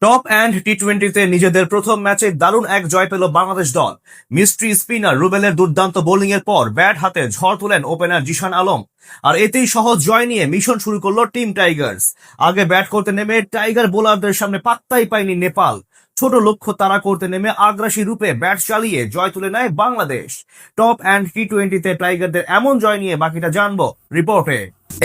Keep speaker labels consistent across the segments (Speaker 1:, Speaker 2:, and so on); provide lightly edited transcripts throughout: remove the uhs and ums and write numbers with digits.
Speaker 1: Top and টি-20তে নিজেদের প্রথম ম্যাচে দারুণ এক জয় পেল বাংলাদেশ দল। মিস্ট্রি স্পিনার রুবেলের দুর্দান্ত বোলিং এর পর ব্যাট হাতে ঝড় তুলেন ওপেনার জিশান আলম। আর এতেই সহজ জয় নিয়ে মিশন শুরু করলো টিম টাইগার্স। আগে ব্যাট করতে নেমে টাইগার বোলারদের সামনে পাত্তাই পায়নি নেপাল। ছোট লক্ষ্য তাড়া করতে নেমে আগ্রাসী রূপে ব্যাট চালিয়ে জয় তুলে নেয় বাংলাদেশ। টপ অ্যান্ড টি-20তে টাইগারদের এমন জয় নিয়ে বাকিটা জানবো রিপোর্টে।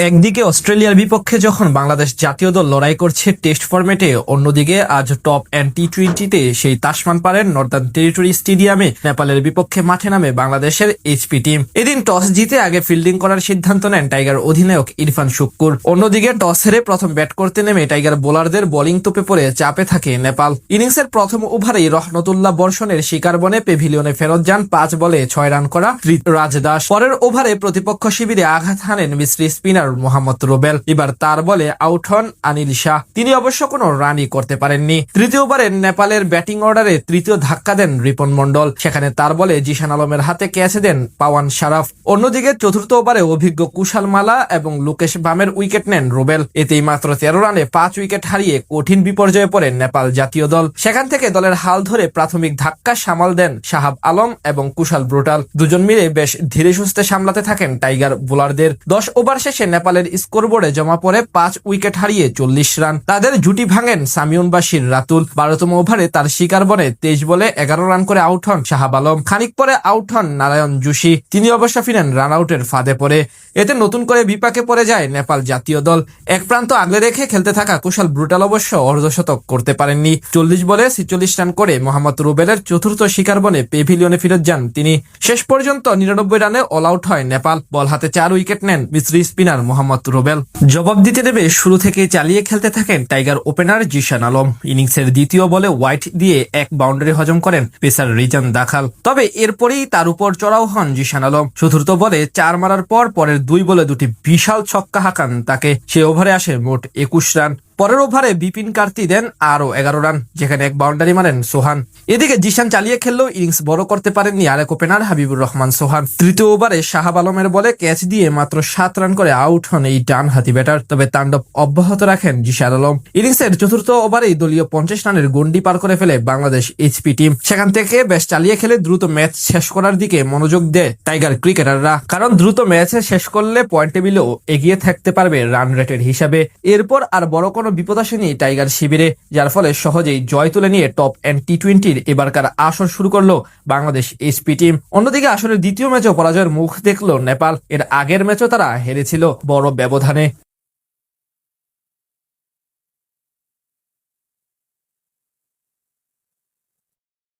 Speaker 2: একদিকে অস্ট্রেলিয়ার বিপক্ষে যখন বাংলাদেশ জাতীয় দল লড়াই করছে টেস্ট ফরম্যাটে, অন্যদিকে আজ টপ অ্যান্ড টি-20তে সেই তাসমান পারেন নর্দার্ন টেরিটরি স্টেডিয়ামে নেপালের বিপক্ষে মাঠে নামে বাংলাদেশের এইচপি টিম। এদিন টস জিতে আগে ফিল্ডিং করার সিদ্ধান্ত নেন টাইগার অধিনায়ক ইরফান শুক্কুর। অন্যদিকে টস হেরে প্রথম ব্যাট করতে নেমে টাইগার বোলারদের বোলিং তোপে পড়ে চাপে থাকে নেপাল। ইনিংসের প্রথম ওভারেই রহমতুল্লাহ বর্ষণের শিকার বনে পেভিলিয়নে ফেরত যান 5 বলে 6 রান করা রাজ দাস। পরের ওভারে প্রতিপক্ষ শিবিরে আঘাত হানেন মিস্ট্রি স্পিনার মোহাম্মদ রুবেল। এবার তার বলে আউট হন আনিল শাহ। তিনি অবশ্য কোনো রানই করতে পারেননি। তৃতীয় ওভারে নেপালের ব্যাটিং অর্ডারে তৃতীয় ধাক্কা দেন রিপন মন্ডল। সেখানে তার বলে জিশান আলমের হাতে ক্যাচ দেন পাওয়ান শারাফ। অন্যদিকে চতুর্থ ওভারে অভিজ্ঞ কুশাল মালা এবং লোকেশ বামের উইকেট নেন রুবেল। এতেই মাত্র 13 রানে 5 উইকেট হারিয়ে কঠিন বিপর্যয়ে পড়ে নেপাল জাতীয় দল। সেখান থেকে দলের হাল ধরে প্রাথমিক ধাক্কা সামাল দেন শাহাব আলম এবং কুশাল ব্রুটাল। দুজন মিলে বেশ ধীরে সুস্থে সামলাতে থাকেন টাইগার বোলারদের। 10 ওভার শেষে নেপালের স্কোরবোর্ডে জমা পড়ে 5 উইকেট হারিয়ে 40 রান। তাদের জুটি ভাঙেন সামিউন বাশির রাতুল। 12তম ওভারে তার শিকার বনে 23 বলে 11 রান করে আউট হন শাহাব আলম। খানিক পরে আউট হন নারায়ণ জোশী। তিনি অবশ্য ফিরেন রান আউটের ফাঁদে পড়ে। এতে নতুন করে বিপাকে পড়ে যায় নেপাল জাতীয় দল। এক প্রান্ত আগলে রেখে খেলতে থাকা কুশাল ব্রুটাল অবশ্য অর্ধশতক করতে পারেননি। 40 বলে 46 রান করে মোহাম্মদ রুবেলের চতুর্থ শিকার বনে পেভিলিয়নে ফিরত যান তিনি। শেষ পর্যন্ত 99 রানে অল আউট হয় নেপাল। বল হাতে 4 উইকেট নেন মিস্ট্রি স্পিনার মোহাম্মদ রুবেল। জবাব দিতে নেমে শুরু থেকে চালিয়ে খেলতে থাকেন টাইগার ওপেনার জিশান আলম। ইনিংসের দ্বিতীয় বলে ওয়াইড দিয়ে এক বাউন্ডারি হজম করেন পেসার রিজান দাখাল। তবে এরপরেই তার উপর চড়াও হন জিশান আলম। চতুর্থ বলে 4 মারার পর পরের 2 বলে 2টি বিশাল ছক্কা হাঁকান তাকে। সে ওভারে আসে মোট 21 রান। পরের ওভারে বিপিন কার্তি দেন আরো 11 রান, যেখানে এক বাউন্ডারি মারেন সোহান। এদিকে জিশান চালিয়ে খেললেও ইনিংস বড় করতে পারেননি আরেক ওপেনার হাবিবুর রহমান সোহান। তৃতীয় ওভারে শাহাব আলমের বলে ক্যাচ দিয়ে মাত্র 7 রান করে আউট হন এই ডান হাতি ব্যাটার। তবে তাণ্ডব অব্যাহত রাখেন জিশান আলম। ইনিংসের চতুর্থ ওভারেই দলীয় 50 রানের গন্ডি পার করে ফেলে বাংলাদেশ এইচপি টিম। সেখান থেকে বেশ চালিয়ে খেলে দ্রুত ম্যাচ শেষ করার দিকে মনোযোগ দেয় টাইগার ক্রিকেটাররা। কারণ দ্রুত ম্যাচ শেষ করলে পয়েন্ট টেবিলেও এগিয়ে থাকতে পারবে রান রেটের হিসাবে। এরপর আর বড় কোনো বিপদ আসেনি টাইগার শিবিরে, যার ফলে সহজেই জয় তুলে নিয়ে টপ অ্যান্ড টি-20র এবারকার আসর শুরু করলো বাংলাদেশ এইচপি টিম। অন্যদিকে আসরের দ্বিতীয় ম্যাচেও পরাজয়ের মুখ দেখলো নেপাল। এর আগের ম্যাচও তারা হেরেছিল বড় ব্যবধানে।